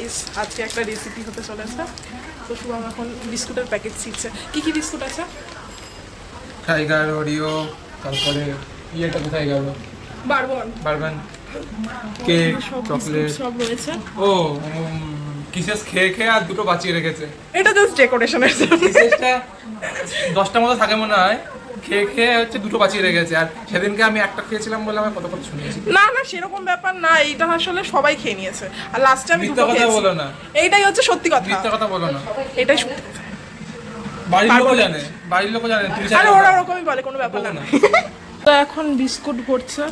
Guys, আজকে একটা recipe হতে চলেছে। তো শুভম এখন বিস্কুটের প্যাকেট ছিঁড়ছে। কি কি বিস্কুট আছে? টাইগার, ওরিও, তারপরে ইয়েটা কোথায় গেল, বারবান, কেক, চকলেট সব রয়েছে। ও কিসেস খেয়ে খেয়ে আর দুটো বাঁচিয়ে রেখেছে। এটা জাস্ট ডেকোরেশনের জন্য। কিসেসটা 10টা মতো থাকে মনে হয়, খেয়ে খেয়ে হচ্ছে দুটো বাঁচিয়ে রেখেছে। আর সেদিনকে আমি একটা খেয়েছিলাম বলে আমার কত কথা শুনেছি। না না, সেরকম ব্যাপার না, এইটা আসলে সবাই খেয়ে নিয়েছে। আর লাস্টে আমি দুটো মিথ্যা কথা খেয়েছি। বলো না, এইটাই হচ্ছে সত্যি কথা। মিথ্যা কথা বলো না, এটাই সত্যি কথা। বাড়ির লোকও জানে, বাড়ির লোকও জানে তুমি আরে জানো ওরা না। ওরকমই বলে, কোনো ব্যাপার বলো না। না। তো এখন বিস্কুট ভরছে।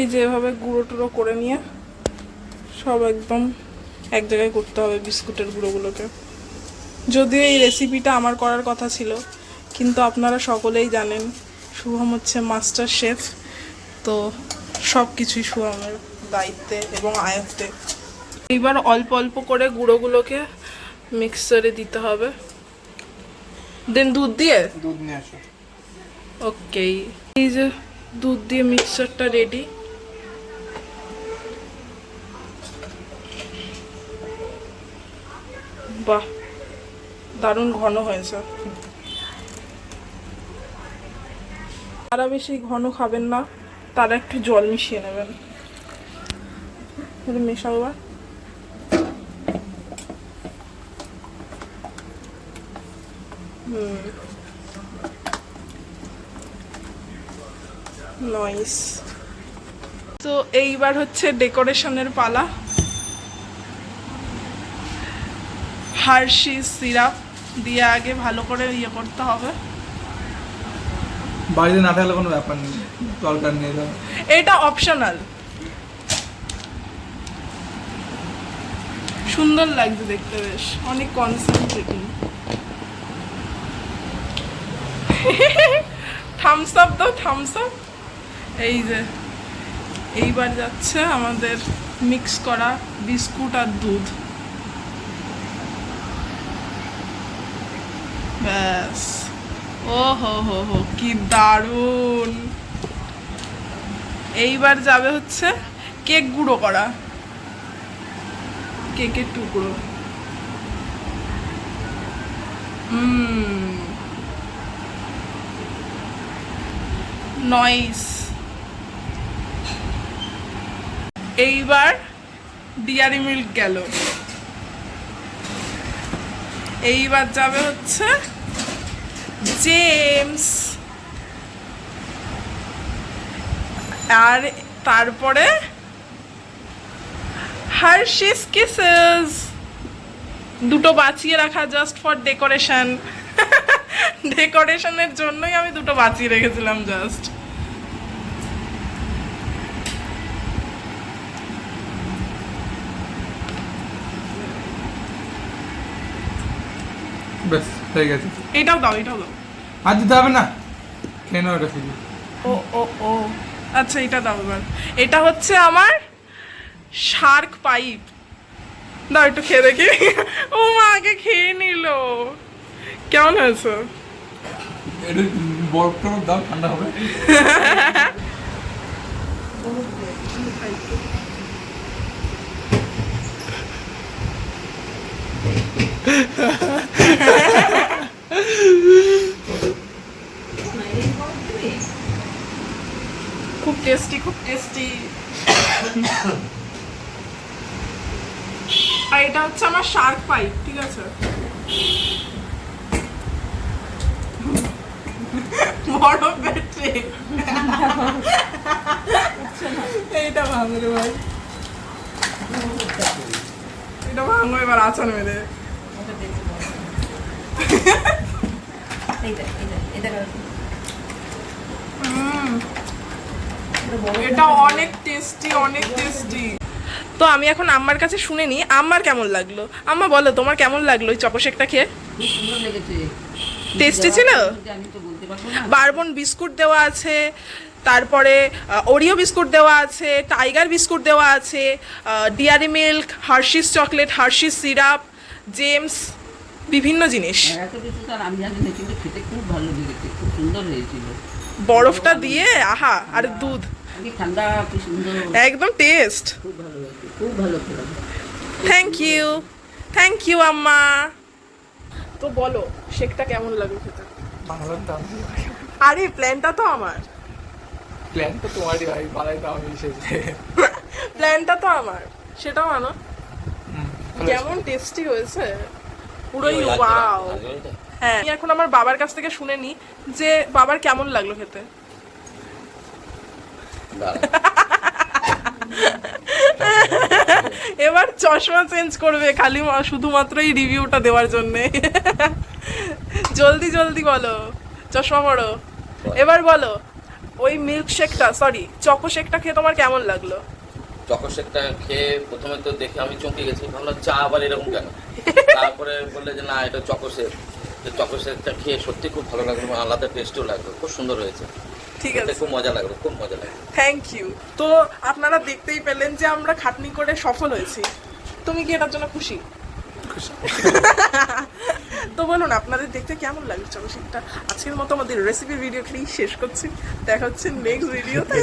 এই যে এভাবে গুঁড়ো টুড়ো করে নিয়ে সব একদম এক জায়গায় করতে হবে বিস্কুটের গুঁড়োগুলোকে। যদিও এই রেসিপিটা আমার করার কথা ছিল, কিন্তু আপনারা সকলেই জানেন শুভম হচ্ছে মাস্টার শেফ। তো সব কিছুই শুভমের দায়িত্বে এবং আয়ত্তে। এইবার অল্প অল্প করে গুঁড়োগুলোকে মিক্সারে দিতে হবে। দেন দুধ দিয়ে দুধ নিয়ে আসো। ওকে, এই যে দুধ দিয়ে মিক্সচারটা রেডি। বাহ, দারুণ ঘন হয়েছে। তারা বেশি ঘন খাবেন না, তারা একটু জল মিশিয়ে নেবেন। মেশাও বা নাইস। তো এইবার হচ্ছে ডেকোরেশনের পালা। হার্শিস সিরাপ দিয়ে আগে ভালো করে ইয়ে করতে হবে। বাড়িতে না থাকলে কোনো ব্যাপার নেই, দরকার নেই। এটা অপশনাল। সুন্দর লাগছে দেখতে, বেশ অনেক কনসেন্ট্রেটিং। থামস আপ দাও, থামস আপ। এই যে এইবার যাচ্ছে আমাদের মিক্স করা বিস্কুট আর দুধ। ব্যাস, ও হো হো হো, কি দারুণ। এইবার যাবে হচ্ছে কেক গুঁড়ো করা, কেকের টুকরো। নয়েস। এইবার ডিয়ারি মিল্ক গেল। এইবার যাবে হচ্ছে জেমস, আর তারপরে হার্শিস কিসেস। দুটো বাঁচিয়ে রাখা জাস্ট ফর ডেকোরেশন। ডেকোরেশনের জন্যই আমি দুটো বাঁচিয়ে রেখেছিলাম জাস্ট। ব্যাস হয়ে গেছে। এটাও দাও, এটাও দাও। আর দিতে হবে না, খেয়ে নাও এটা শুধু। ও ও ও, আচ্ছা এটা দাও এবার। এটা হচ্ছে আমার শার্ক পাইপ। দাও একটু খেয়ে দেখি। ও মা, আগে খেয়ে নিল। কেমন হয়েছে? একটু বরফ টরফ দাও, ঠান্ডা হবে। খুব টেস্টি, খুব টেস্টি। আর এটা হচ্ছে আমার শার্ক পাইপ, ঠিক আছে? বড় ব্যাটারি। এইটা ভাঙো রে ভাই, এটা ভাঙো এবার আচার মেরে। এটা অনেক টেস্টি, অনেক টেস্টি। তো আমি এখন আম্মার কাছে শুনে নিই আম্মার কেমন লাগলো। আম্মা বলো তোমার কেমন লাগলো ওই চকোশেকটা খেয়ে? টেস্টি ছিল। বারবন বিস্কুট দেওয়া আছে, তারপরে ওরিও বিস্কুট দেওয়া আছে, টাইগার বিস্কুট দেওয়া আছে, dairy milk, Hershey's chocolate, Hershey's syrup, James, বিভিন্ন জিনিস। এত কিছু তো আর আমি জানি না, কিন্তু খেতে খুব ভালো লেগেছে, খুব সুন্দর হয়েছিল। বরফটা দিয়ে আহা, আর দুধ কি ঠান্ডা, কি সুন্দর, একদম টেস্ট। খুব ভালো হয়েছে, খুব ভালো খেলাম। থ্যাংক ইউ আম্মা। তো বলো শেকটা কেমন লাগলো খেতে? বানালাম তো আমি, আরে প্ল্যানটা তো আমার, প্ল্যান তো তোমারই ভাই, বানাই তো আমি শেষে। প্ল্যানটা তো আমার, সেটাও আনো। কেমন টেস্টি হয়েছে, পুরোই ওয়াও। হ্যাঁ, আমি এখন আমার বাবার কাছ থেকে শুনে নি যে বাবার কেমন লাগলো খেতে। এবার চশমা চেঞ্জ করবে খালি শুধুমাত্র এই রিভিউটা দেওয়ার জন্যে। জলদি জলদি বলো, চশমা পড়ো। এবার বলো ওই মিল্ক শেকটা, সরি চকো শেকটা খেয়ে তোমার কেমন লাগলো? চকো শেকটা খেয়ে প্রথমে তো দেখে আমি চমকে গেছি, ভাবলাম চা আবার এরকম কেন। তারপরে বললে যে না এটা চকো শেক। তো চকো শেকটা খেয়ে সত্যি খুব ভালো লাগলো, এবং আলাদা টেস্টও লাগলো, খুব সুন্দর হয়েছে। ঠিক খেতে আছে, খুব মজা লাগলো, খুব মজা লাগলো। Thank you. তো আপনারা দেখতেই পেলেন যে আমরা খাটনি করে সফল হয়েছি। তুমি কি এটার জন্য খুশি? তো বলুন আপনাদের দেখতে কেমন লাগছে চকো শেকটা। আজকের মতো আমাদের রেসিপি ভিডিও খেলেই শেষ করছি, দেখা হচ্ছে নেক্সট ভিডিওতে।